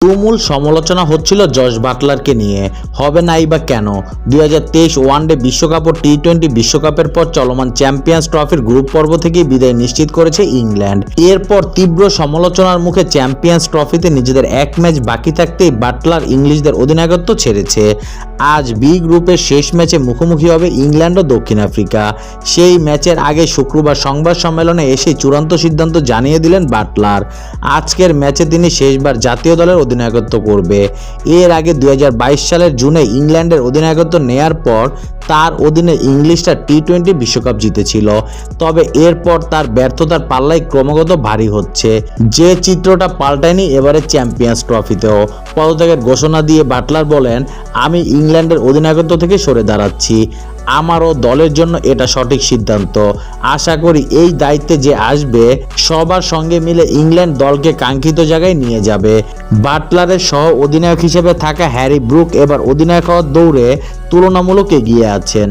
তুমুল সমালোচনা হচ্ছিল জস বাটলারকে নিয়ে, হবে নাই বা কেন। 2023 ওয়ানডে বিশ্বকাপ ও টি-20 বিশ্বকাপের পর চলমান চ্যাম্পিয়ন্স ট্রফির গ্রুপ পর্ব থেকেই বিদায় নিশ্চিত করেছে ইংল্যান্ড। এরপর তীব্র সমালোচনার মুখে চ্যাম্পিয়ন্স ট্রফিতে নিজেদের এক ম্যাচ বাকি থাকতেই বাটলার ইংলিশদের অধিনায়কত্ব ছেড়েছে। আজ বি গ্রুপের শেষ ম্যাচে মুখোমুখি হবে ইংল্যান্ড ও দক্ষিণ আফ্রিকা। সেই ম্যাচের আগে শুক্রবার সংবাদ সম্মেলনে এসে চূড়ান্ত সিদ্ধান্ত জানিয়ে দিলেন বাটলার। আজকের ম্যাচে তিনি শেষবার জাতীয় দলের অধিনায়কত্ব করবে। এর আগে 2022 সালের জুনে ইংল্যান্ডের অধিনায়কত্ব নেয়ার পর তার অধীনে ইংলিশরা টি-20 বিশ্বকাপ জিতেছিল। তবে এরপর তার ব্যর্থতার পাল্লাই ক্রমাগত ভারী হচ্ছে। যে চিত্রটা পাল্টায়নি এবারে চ্যাম্পিয়ন্স ট্রফিতেও। পদত্যাগের ঘোষণা দিয়ে বাটলার বলেন, আমি ইংল্যান্ডের অধিনায়কত্ব থেকে সরে দাঁড়াচ্ছি। আমারও দলের জন্য এটা সঠিক সিদ্ধান্ত। আশা করি এই দায়িত্বে যে আসবে সবার সঙ্গে মিলে ইংল্যান্ড দলকে কাঙ্ক্ষিত জায়গায় নিয়ে যাবে। বাটলারের সহ অধিনায়ক হিসেবে থাকা হ্যারি ব্রুক এবার অধিনায়ক হওয়ার দৌড়ে তুলনামূলক এগিয়ে আছেন।